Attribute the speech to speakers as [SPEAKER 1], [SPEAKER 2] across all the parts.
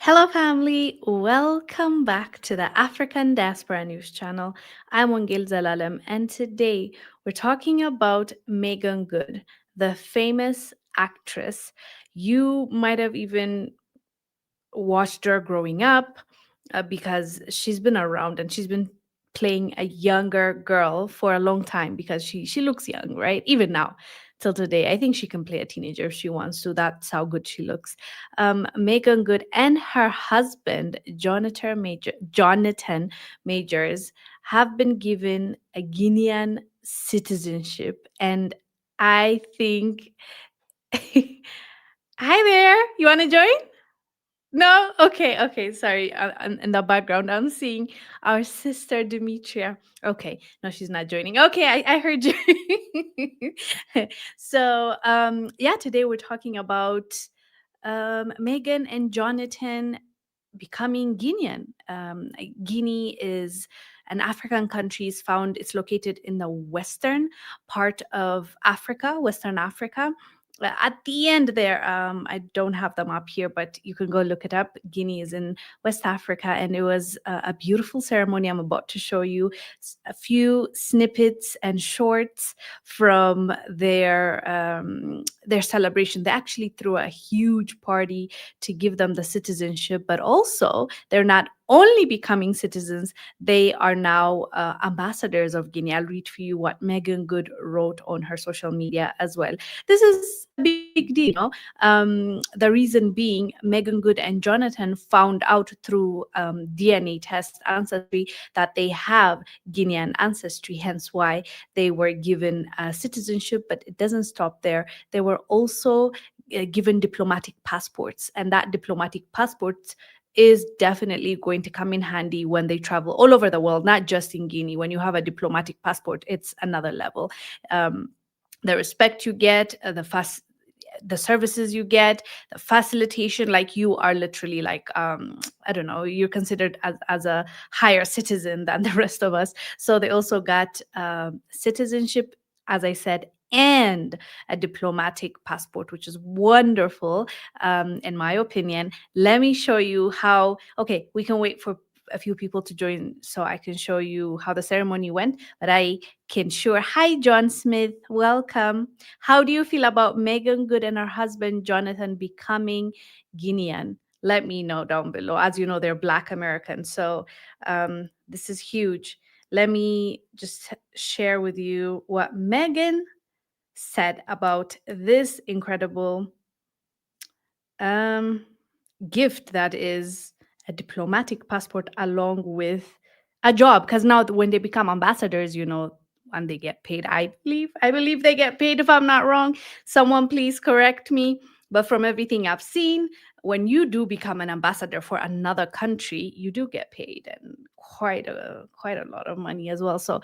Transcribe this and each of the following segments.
[SPEAKER 1] Hello, family. Welcome back to the African Diaspora News Channel. I'm Wongel Zelalem, and today we're talking about Meagan Good, the famous actress. You might have even watched her growing up because she's been around and she's been playing a younger girl for a long time because she looks young, right? Even now, till today, I think she can play a teenager if she wants to. That's how good she looks. Megan Good and her husband Jonathan Majors have been given a Guinean citizenship, and I think. Hi there, you want to join? No? Okay, okay. Sorry. In the background, I'm seeing our sister Demetria. Okay. No, she's not joining. Okay, I heard you. Yeah, today we're talking about Megan and Jonathan becoming Guinean. Guinea is an African country. It's located in the western part of Africa, Western Africa. At the end there, I don't have them up here, but you can go look it up. Guinea is in West Africa, and it was a beautiful ceremony. I'm about to show you a few snippets and shorts from their celebration. They actually threw a huge party to give them the citizenship, but also they're not only becoming citizens, they are now ambassadors of Guinea. I'll read for you what Megan Good wrote on her social media as well. This is a big deal, the reason being, Megan Good and Jonathan found out through DNA test ancestry that they have Guinean ancestry, hence why they were given citizenship. But it doesn't stop there. They were also given diplomatic passports, and that diplomatic passport is definitely going to come in handy when they travel all over the world, not just in Guinea. When you have a diplomatic passport, it's another level. The respect you get, the services you get, the facilitation, like you are literally like I don't know, you're considered as a higher citizen than the rest of us. So they also got citizenship, as I said, and a diplomatic passport, which is wonderful, in my opinion. Let me show you how. Okay, we can wait for a few people to join so I can show you how the ceremony went. But I can sure. Hi, John Smith. Welcome. How do you feel about Megan Good and her husband Jonathan becoming Guinean? Let me know down below. As you know, they're Black Americans, so this is huge. Let me just share with you what Megan said about this incredible um, gift that is a diplomatic passport along with a job. Because now when they become ambassadors, and they get paid, I believe they get paid, if I'm not wrong. Someone please correct me. But from everything I've seen, when you do become an ambassador for another country, you do get paid, and quite a lot of money as well. So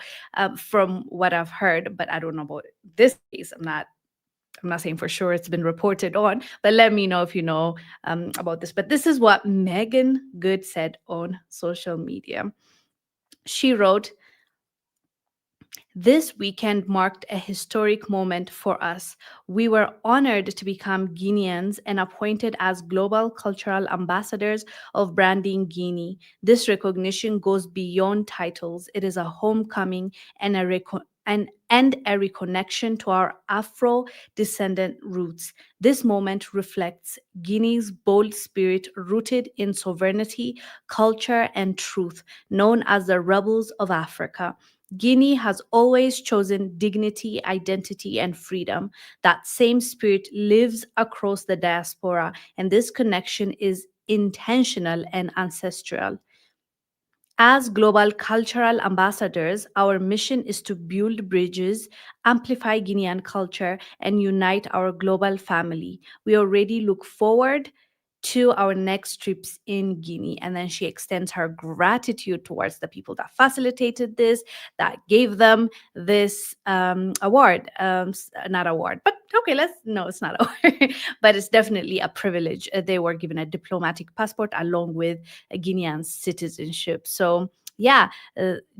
[SPEAKER 1] from what I've heard, but I don't know about this case. I'm not saying for sure it's been reported on, but let me know if you know about this. But this is what Megan Good said on social media. She wrote, "This weekend marked a historic moment for us. We were honored to become Guineans and appointed as global cultural ambassadors of Branding Guinea. This recognition goes beyond titles. It is a homecoming and a reconnection to our Afro descendant roots. This moment reflects Guinea's bold spirit rooted in sovereignty, culture, and truth, known as the Rebels of Africa. Guinea has always chosen dignity, identity, and freedom. That same spirit lives across the diaspora, and this connection is intentional and ancestral. As global cultural ambassadors, our mission is to build bridges, amplify Guinean culture, and unite our global family. We already look forward to our next trips in Guinea." And then she extends her gratitude towards the people that facilitated this, that gave them this award. Not award, but okay, no, it's not award, but it's definitely a privilege. They were given a diplomatic passport along with a Guinean citizenship. So yeah,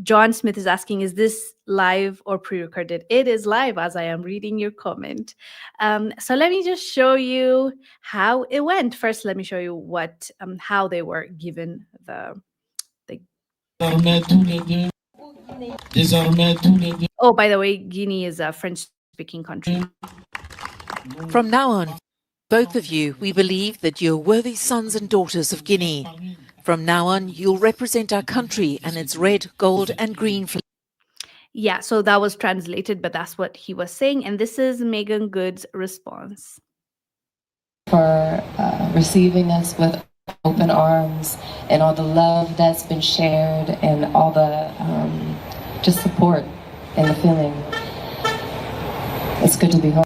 [SPEAKER 1] John Smith is asking, is this live or pre-recorded? It is live as I am reading your comment. So let me just show you how it went. First, let me show you what how they were given the. Oh, by the way, Guinea is a French-speaking country.
[SPEAKER 2] From now on, both of you, we believe that you're worthy sons and daughters of Guinea. From now on, you'll represent our country and its red, gold, and green flag.
[SPEAKER 1] Yeah, so that was translated, but that's what he was saying. And this is Meagan Good's response.
[SPEAKER 3] For receiving us with open arms and all the love that's been shared and all the just support and the feeling. It's good to be home.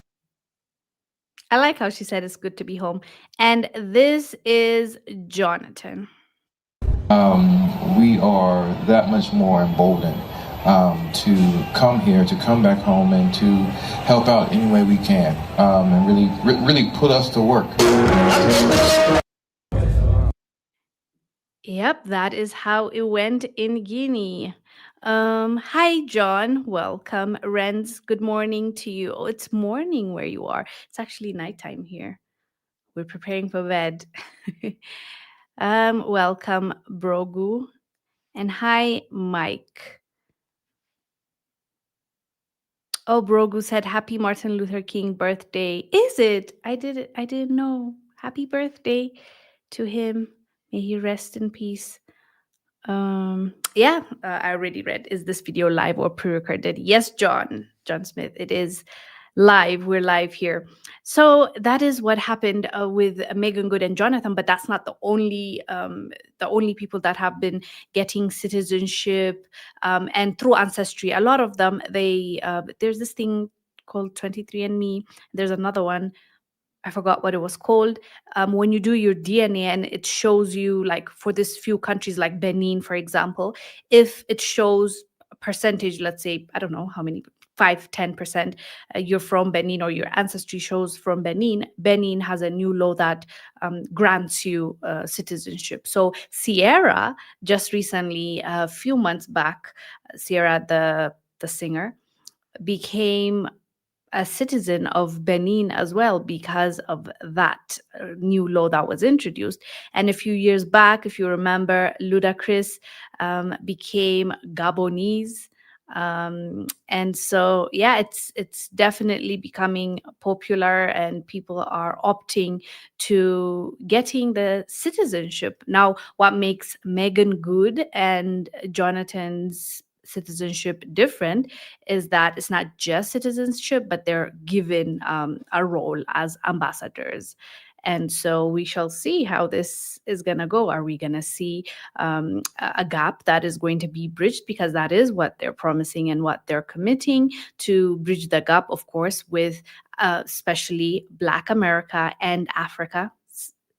[SPEAKER 1] I like how she said it's good to be home. And this is Jonathan.
[SPEAKER 4] We are that much more emboldened to come here, to come back home, and to help out any way we can, and really put us to work.
[SPEAKER 1] Yep, that is how it went in Guinea. Hi, John. Welcome. Renz, good morning to you. Oh, it's morning where you are. It's actually nighttime here. We're preparing for bed. Welcome, Brogu. And hi, Mike. Oh, Brogu said, happy Martin Luther King birthday. Is it? I didn't know. Happy birthday to him. May he rest in peace. Yeah, I already read. Is this video live or pre-recorded? Yes, John Smith. It is live. We're live here. So that is what happened with Meagan Good and Jonathan. But that's not the only people that have been getting citizenship and through Ancestry. A lot of them. There's this thing called 23andMe. There's another one. I forgot what it was called. When you do your DNA and it shows you, like for this few countries like Benin, for example, if it shows a percentage, let's say, I don't know how many, 5-10%, you're from Benin, or your ancestry shows from Benin, Benin has a new law that grants you citizenship. So Sierra, just recently, a few months back, Sierra, the singer, became a citizen of Benin as well because of that new law that was introduced. And a few years back, if you remember, Ludacris became Gabonese. And so, yeah, it's definitely becoming popular, and people are opting to getting the citizenship. Now, what makes Meagan Good and Jonathan's citizenship different is that it's not just citizenship, but they're given a role as ambassadors. And so we shall see how this is going to go. Are we going to see a gap that is going to be bridged? Because that is what they're promising and what they're committing to bridge the gap, of course, with especially Black America and Africa,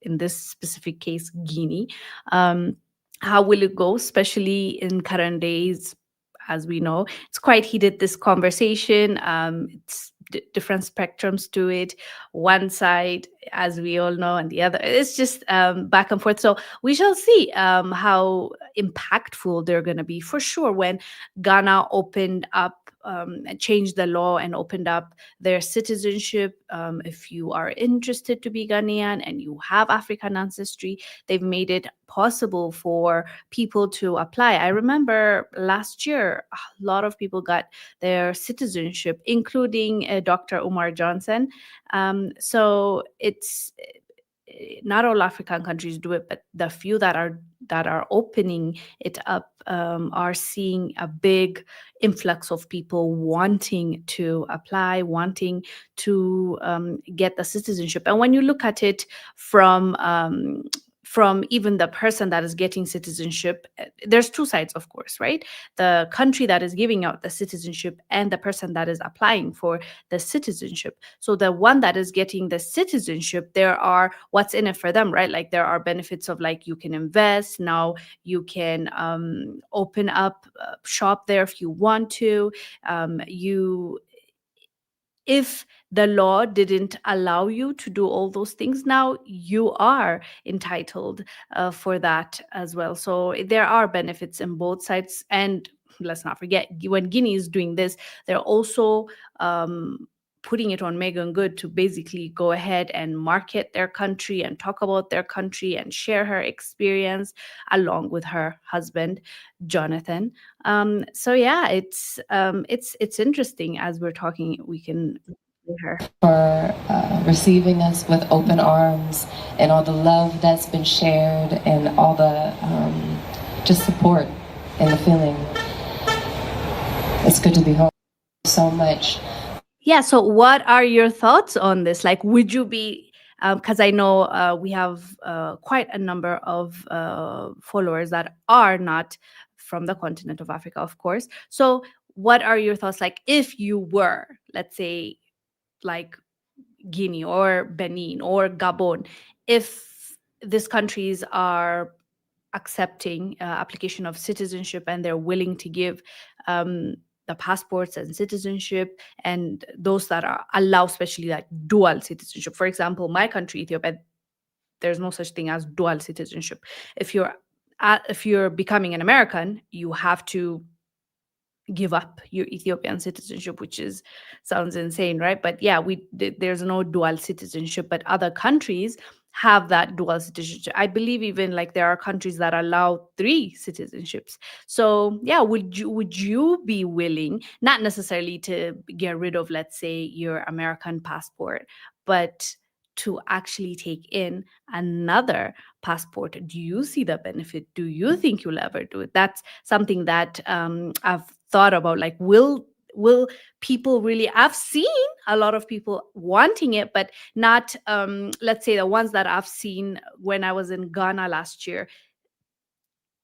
[SPEAKER 1] in this specific case, Guinea. How will it go, especially in current days? As we know, it's quite heated, this conversation. It's different spectrums to it. One side, as we all know, and the other. It's just back and forth. So we shall see how impactful they're going to be, for sure, when Ghana opened up, changed the law and opened up their citizenship. If you are interested to be Ghanaian and you have African ancestry, they've made it possible for people to apply. I remember last year, a lot of people got their citizenship, including Dr. Umar Johnson. So it's not all African countries do it, but the few that are opening it up are seeing a big influx of people wanting to apply, wanting to get the citizenship. And when you look at it from even the person that is getting citizenship, there's two sides, of course, right? The country that is giving out the citizenship and the person that is applying for the citizenship. So the one that is getting the citizenship, there are what's in it for them, right? Like there are benefits of, like, you can invest now, you can open up shop there if you want to. If the law didn't allow you to do all those things, now you are entitled for that as well. So there are benefits in both sides. And let's not forget, when Guinea is doing this, they're also putting it on Meagan Good to basically go ahead and market their country and talk about their country and share her experience along with her husband, Jonathan. So yeah, it's interesting as we're talking. We can hear her.
[SPEAKER 3] For receiving us with open arms and all the love that's been shared and all the just support and the feeling. It's good to be home so much.
[SPEAKER 1] Yeah, so what are your thoughts on this? Like, would you be, because I know we have quite a number of followers that are not from the continent of Africa, of course. So what are your thoughts? Like, if you were, let's say, like Guinea or Benin or Gabon, if these countries are accepting application of citizenship and they're willing to give the passports and citizenship, and those that are allow, especially like dual citizenship. For example, my country, Ethiopia, there's no such thing as dual citizenship. If you're becoming an American, you have to give up your Ethiopian citizenship, which is sounds insane, right? But yeah, there's no dual citizenship, but other countries have that dual citizenship. I believe even like there are countries that allow 3 citizenships. So yeah, would you be willing, not necessarily to get rid of, let's say, your American passport, but to actually take in another passport? Do you see the benefit? Do you think you'll ever do it? That's something that I've thought about. Like, will people really, I've seen a lot of people wanting it, but not let's say the ones that I've seen when I was in Ghana last year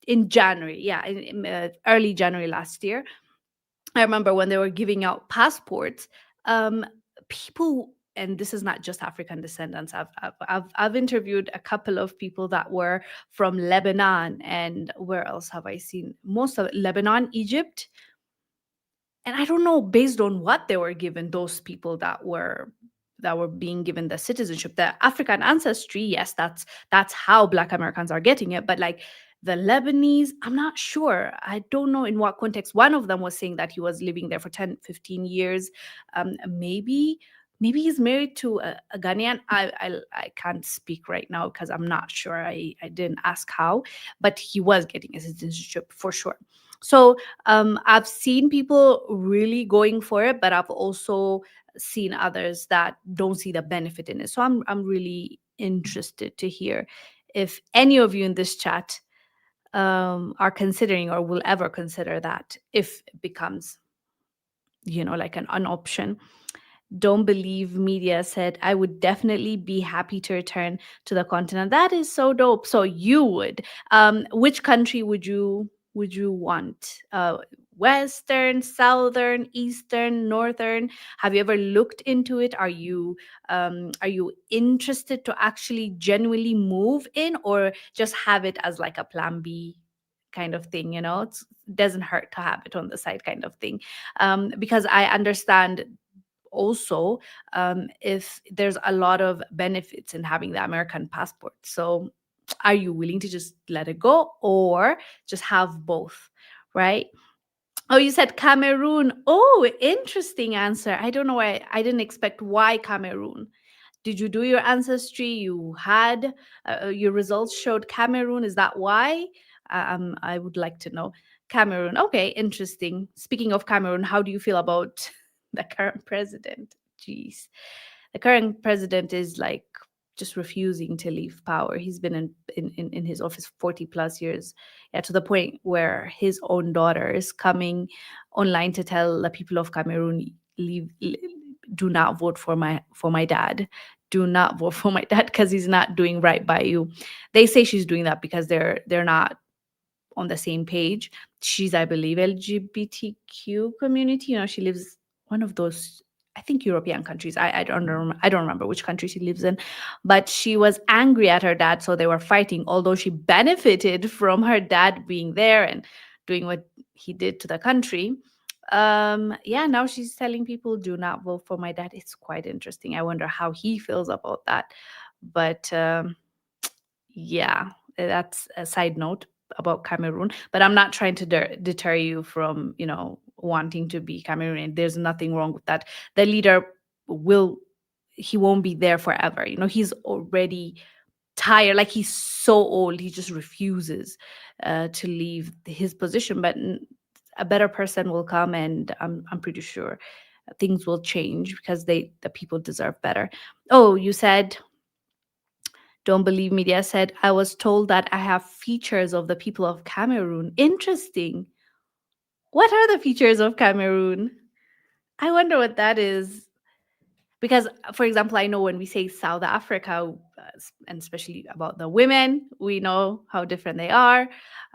[SPEAKER 1] in January, early January last year. I remember when they were giving out passports, people, and this is not just African descendants. I've interviewed a couple of people that were from Lebanon, and where else have I seen? Most of it, Lebanon, Egypt. And I don't know, based on what they were given, those people that were being given the citizenship, the African ancestry, yes, that's how Black Americans are getting it. But like the Lebanese, I'm not sure. I don't know in what context. One of them was saying that he was living there for 10, 15 years. Maybe he's married to a Ghanaian. I can't speak right now because I'm not sure. I didn't ask how, but he was getting a citizenship for sure. So I've seen people really going for it, but I've also seen others that don't see the benefit in it. So I'm really interested to hear if any of you in this chat are considering or will ever consider that if it becomes, like an option. Don't Believe Media said, I would definitely be happy to return to the continent. That is so dope. So you would. Which country would you want? Western, Southern, Eastern, Northern? Have you ever looked into it? Are you interested to actually genuinely move in, or just have it as like a plan B kind of thing? It doesn't hurt to have it on the side kind of thing. Because I understand also if there's a lot of benefits in having the American passport. So are you willing to just let it go or just have both, right? Oh, you said Cameroon. Oh, interesting answer. I don't know why. I didn't expect why Cameroon. Did you do your ancestry? You had your results showed Cameroon. Is that why? I would like to know. Cameroon. Okay, interesting. Speaking of Cameroon, how do you feel about the current president? Jeez, the current president is like just refusing to leave power. He's been in his office 40 plus years, to the point where his own daughter is coming online to tell the people of Cameroon, do not vote for my dad. Do not vote for my dad because he's not doing right by you. They say she's doing that because they're not on the same page. She's, I believe, LGBTQ community. She lives one of those, I think, European countries. I don't remember which country she lives in, but she was angry at her dad, so they were fighting. Although she benefited from her dad being there and doing what he did to the country, Yeah, now she's telling people do not vote for my dad. It's quite interesting. I wonder how he feels about that. But yeah, that's a side note about Cameroon. But I'm not trying to deter you from, wanting to be Cameroonian. There's nothing wrong with that. The leader will, he won't be there forever. He's already tired. Like, he's so old, he just refuses to leave his position. But a better person will come, and I'm pretty sure things will change because the people deserve better. Oh, you said, don't believe media said, I was told that I have features of the people of Cameroon. Interesting. What are the features of Cameroon? I wonder what that is. Because, for example, I know when we say South Africa, and especially about the women, we know how different they are,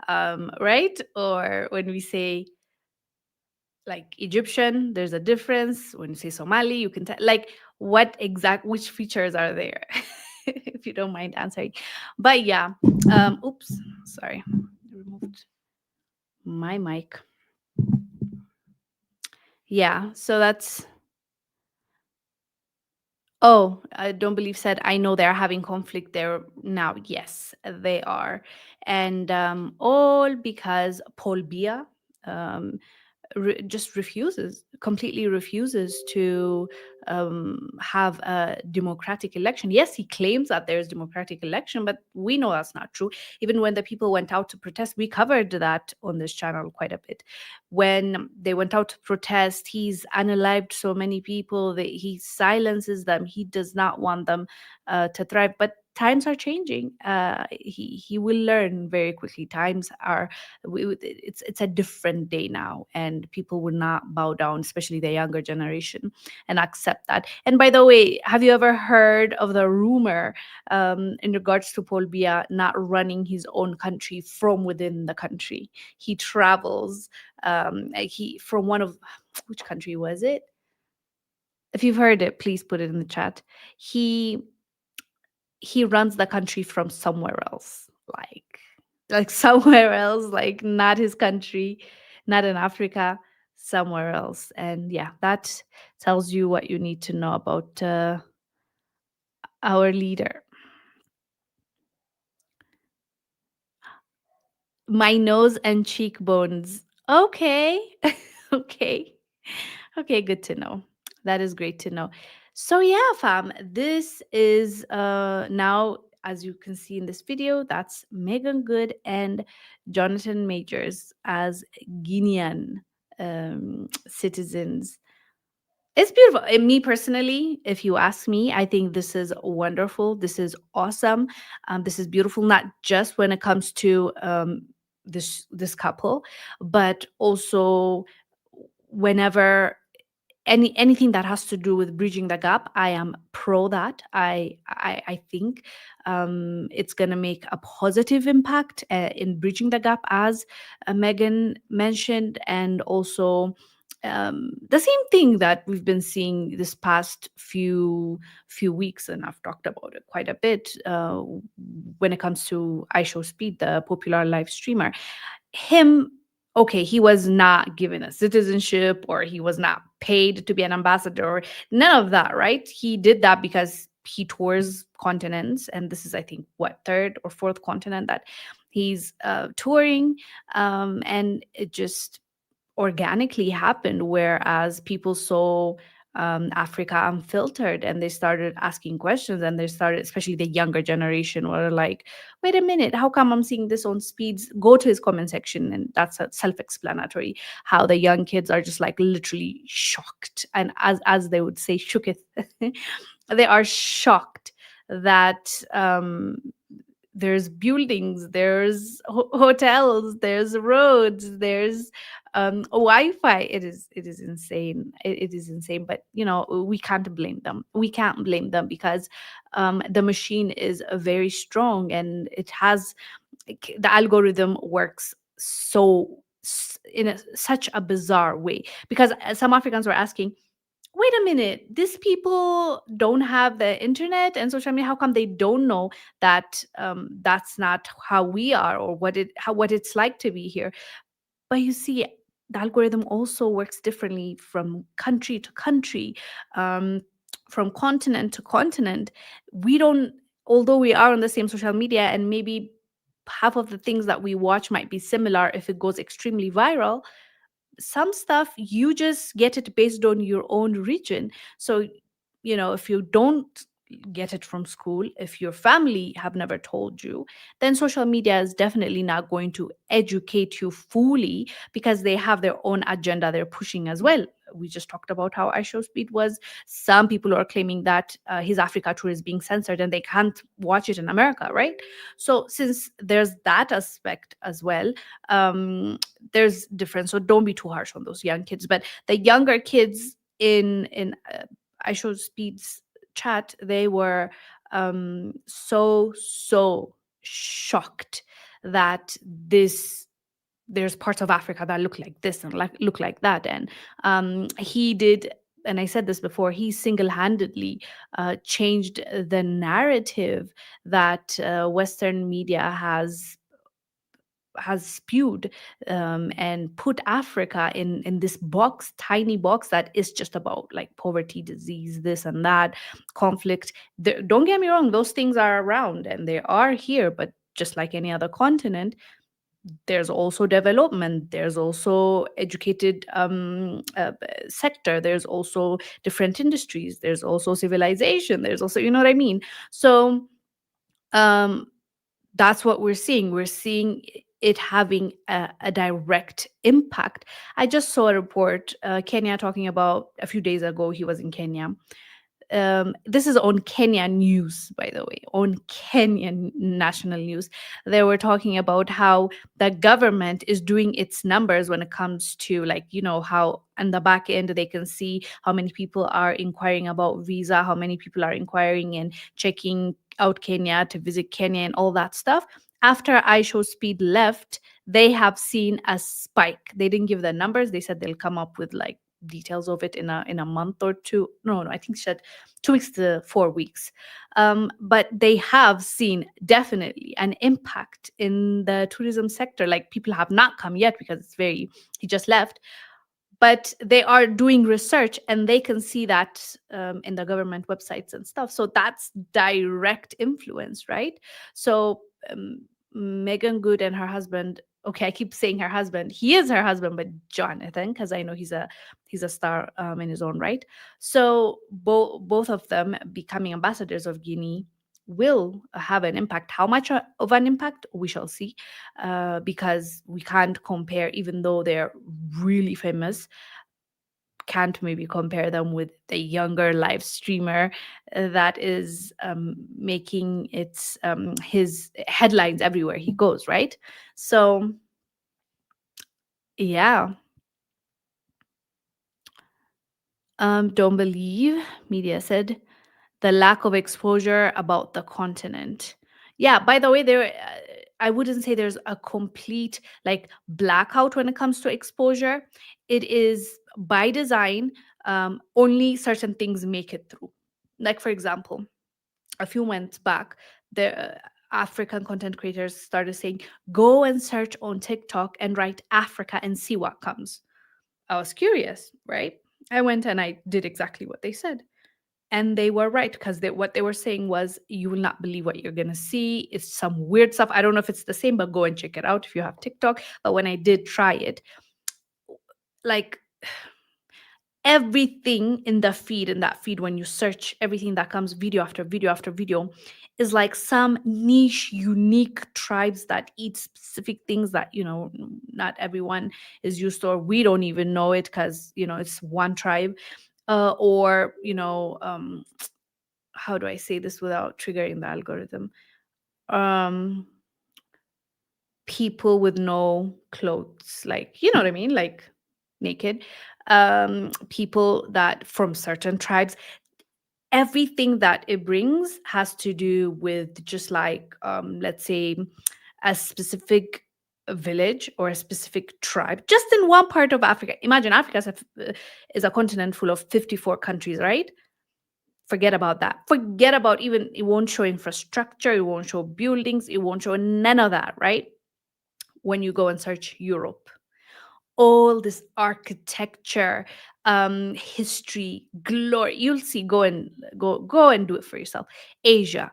[SPEAKER 1] right? Or when we say like Egyptian, there's a difference. When you say Somali, you can tell, like, which features are there? If you don't mind answering. But yeah, oops, sorry, I removed my mic. Yeah, so that's. Oh, I don't believe said, I know they're having conflict there now. Yes, they are. And all because Paul Biya um, just completely refuses to have a democratic election. Yes, he claims that there's democratic election, but we know that's not true. Even when the people went out to protest, we covered that on this channel quite a bit. When they went out to protest, he's unalived so many people that he silences them. He does not want them to thrive. But times are changing. He will learn very quickly. Times are, it's a different day now, and people will not bow down, especially the younger generation, and accept that. And by the way, have you ever heard of the rumor in regards to Paul Biya not running his own country from within the country? He travels. He from one of, which country was it? If you've heard it, please put it in the chat. He runs the country from somewhere else, like somewhere else, like not his country, not in Africa, somewhere else. And yeah, that tells you what you need to know about our leader. My nose and cheekbones. Okay. Okay. Okay, good to know. That is great to know. So yeah, fam, this is now, as you can see in this video, that's Meagan Good and Jonathan Majors as Guinean citizens. It's beautiful. And me personally, if you ask me, I think this is wonderful. This is awesome. This is beautiful, not just when it comes to this couple, but also whenever anything that has to do with bridging the gap. I am pro that. I think it's going to make a positive impact in bridging the gap, as Megan mentioned. And also the same thing that we've been seeing this past few weeks, and I've talked about it quite a bit when it comes to iShowSpeed, the popular live streamer. Him, okay, he was not given a citizenship, or he was not paid to be an ambassador, or none of that, right? He did that because he tours continents, and this is, I think, what, third or fourth continent that he's touring, and it just organically happened, whereas people saw Africa unfiltered, and they started asking questions, and they started, especially the younger generation, were like, wait a minute, how come I'm seeing this on Speeds? Go to his comment section, and that's self-explanatory, how the young kids are just like literally shocked, and as they would say, shooketh. They are shocked that there's buildings, there's hotels, there's roads, there's Wi-Fi. It is insane. It is insane. But we can't blame them. We can't blame them because the machine is very strong, and it has, the algorithm works in such a bizarre way. Because some Africans were asking, wait a minute, these people don't have the internet and social media. How come they don't know that that's not how we are, or what it's like to be here? But you see, the algorithm also works differently from country to country, from continent to continent. We don't, although we are on the same social media and maybe half of the things that we watch might be similar, if it goes extremely viral, some stuff you just get it based on your own region. So, if you don't get it from school, if your family have never told you, then social media is definitely not going to educate you fully, because they have their own agenda they're pushing as well. We just talked about how I Show Speed was, some people are claiming that his Africa tour is being censored and they can't watch it in America, right? So since there's that aspect as well, there's difference. So don't be too harsh on those young kids. But the younger kids in I Show Speed's chat, they were so shocked that there's parts of Africa that look like this and look like that. And he did, and I said this before, he single-handedly changed the narrative that Western media has spewed, and put Africa in this box, tiny box, that is just about like poverty, disease, this and that, conflict. Don't get me wrong, those things are around and they are here, but just like any other continent, there's also development, there's also educated sector, there's also different industries, there's also civilization, there's also, you know what I mean? So that's what we're seeing. We're seeing it having a direct impact. I just saw a report, Kenya, talking about a few days ago, he was in Kenya. This is on Kenya news, by the way, on Kenyan national news. They were talking about how the government is doing its numbers when it comes to, like, how on the back end they can see how many people are inquiring about visa, how many people are inquiring and checking out Kenya to visit Kenya and all that stuff. After I Show Speed left, they have seen a spike. They didn't give the numbers. They said they'll come up with like details of it in a month or two. No, I think she said 2 weeks to 4 weeks. But they have seen definitely an impact in the tourism sector. Like, people have not come yet because he just left. But they are doing research and they can see that in the government websites and stuff. So that's direct influence, right? So Meagan Good and her husband, okay, I keep saying her husband, he is her husband, but Jonathan, because I know he's a star in his own right. So both of them becoming ambassadors of Guinea will have an impact. How much of an impact, we shall see, because we can't compare, even though they're really famous, can't maybe compare them with the younger live streamer that is making his headlines everywhere he goes, right? So yeah. Don't believe, media said, the lack of exposure about the continent. Yeah, by the way, I wouldn't say there's a complete like blackout when it comes to exposure. It is by design. Only certain things make it through. Like, for example, a few months back, the African content creators started saying, go and search on TikTok and write Africa and see what comes. I was curious, right? I went and I did exactly what they said. And they were right, because what they were saying was, you will not believe what you're going to see. It's some weird stuff. I don't know if it's the same, but go and check it out if you have TikTok. But when I did try it, like, everything in that feed, when you search, everything that comes video after video after video, is like some niche, unique tribes that eat specific things that, not everyone is used to, or we don't even know it because, it's one tribe. Or, how do I say this without triggering the algorithm? People with no clothes, like, you know what I mean? Like, naked. People that from certain tribes, everything that it brings has to do with just like, let's say, a specific village or a specific tribe just in one part of Africa. Imagine Africa is a continent full of 54 countries, right? Forget about that. Forget about, even, it won't show infrastructure, it won't show buildings, it won't show none of that, right? When you go and search Europe, all this architecture, history, glory. You'll see. Go and do it for yourself. Asia,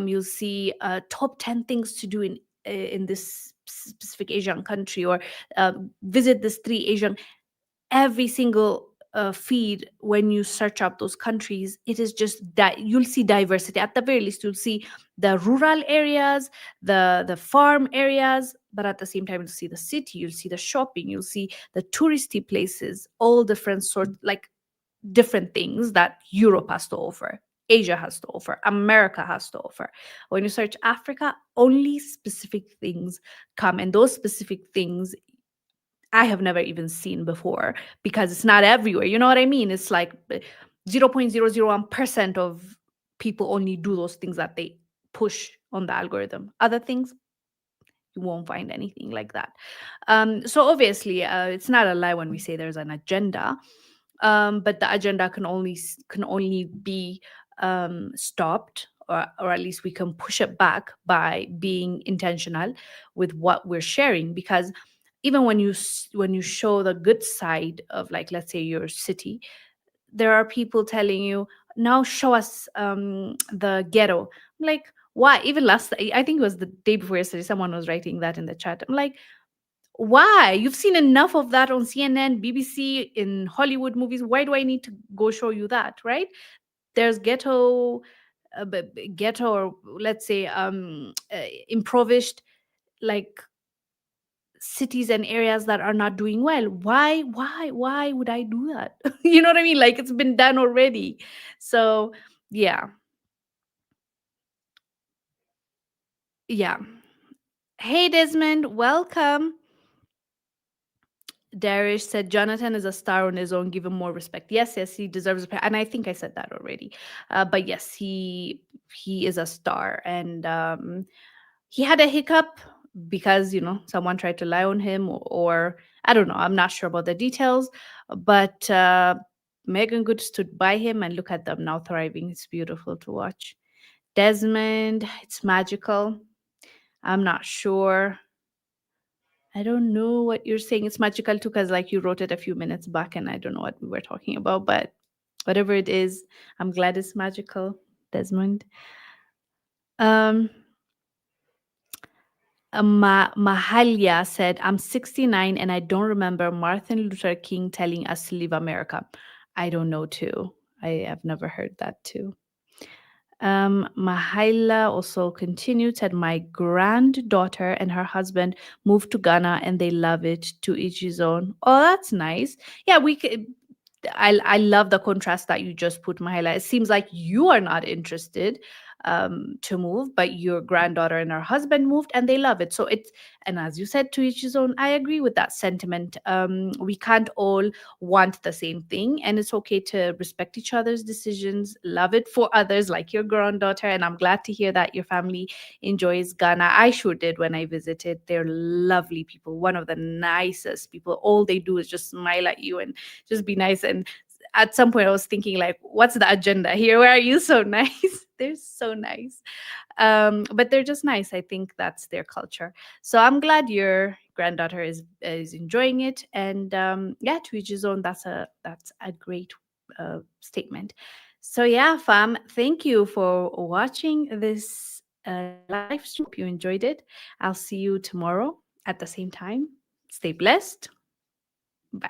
[SPEAKER 1] you'll see top 10 things to do in this specific Asian country, or visit this 3 Asian. Every single feed, when you search up those countries, it is just that you'll see diversity. At the very least, you'll see the rural areas, the farm areas, but at the same time, you'll see the city, you'll see the shopping, you'll see the touristy places, all different sorts, like different things that Europe has to offer, Asia has to offer, America has to offer. When you search Africa, only specific things come, and those specific things I have never even seen before, because it's not everywhere. You know what I mean? It's like 0.001% of people only do those things that they push on the algorithm. Other things, you won't find anything like that. So obviously, it's not a lie when we say there's an agenda, but the agenda can only be stopped, or at least we can push it back by being intentional with what we're sharing. Because even when you show the good side of, like, let's say your city, there are people telling you, now show us the ghetto. I'm like, why? Even I think it was the day before yesterday, someone was writing that in the chat. I'm like, why? You've seen enough of that on CNN, BBC, in Hollywood movies. Why do I need to go show you that, right? There's ghetto, ghetto, or let's say impoverished, like, cities and areas that are not doing well. Why would I do that? You know what I mean? Like, it's been done already. So yeah. Hey Desmond, welcome. Darish said Jonathan is a star on his own. Give him more respect. Yes, he deserves respect, and I think I said that already. But yes, he is a star, and he had a hiccup because someone tried to lie on him, or I don't know. I'm not sure about the details, but Meagan Good stood by him, and look at them now thriving. It's beautiful to watch. Desmond, it's magical. I'm not sure. I don't know what you're saying. It's magical too, because like you wrote it a few minutes back, and I don't know what we were talking about, but whatever it is, I'm glad it's magical, Desmond. Mahalia said, I'm 69 and I don't remember Martin Luther King telling us to leave America. I don't know too. I have never heard that too. Mahaila also continued, said, my granddaughter and her husband moved to Ghana and they love it, to each his own. Oh, that's nice. Yeah, we could. I love the contrast that you just put, Mahaila. It seems like you are not interested to move, but your granddaughter and her husband moved and they love it. So and as you said, to each his own. I agree with that sentiment. We can't all want the same thing, and it's okay to respect each other's decisions, love it for others, like your granddaughter. And I'm glad to hear that your family enjoys Ghana. I sure did when I visited. They're lovely people, one of the nicest people. All they do is just smile at you and just be nice. And at some point I was thinking, like, what's the agenda here? Why are you so nice? They're so nice. But they're just nice. I think that's their culture. So I'm glad your granddaughter is enjoying it. And yeah, to each his own. That's a great statement. So yeah, fam, thank you for watching this live stream. Hope you enjoyed it. I'll see you tomorrow at the same time. Stay blessed. Bye.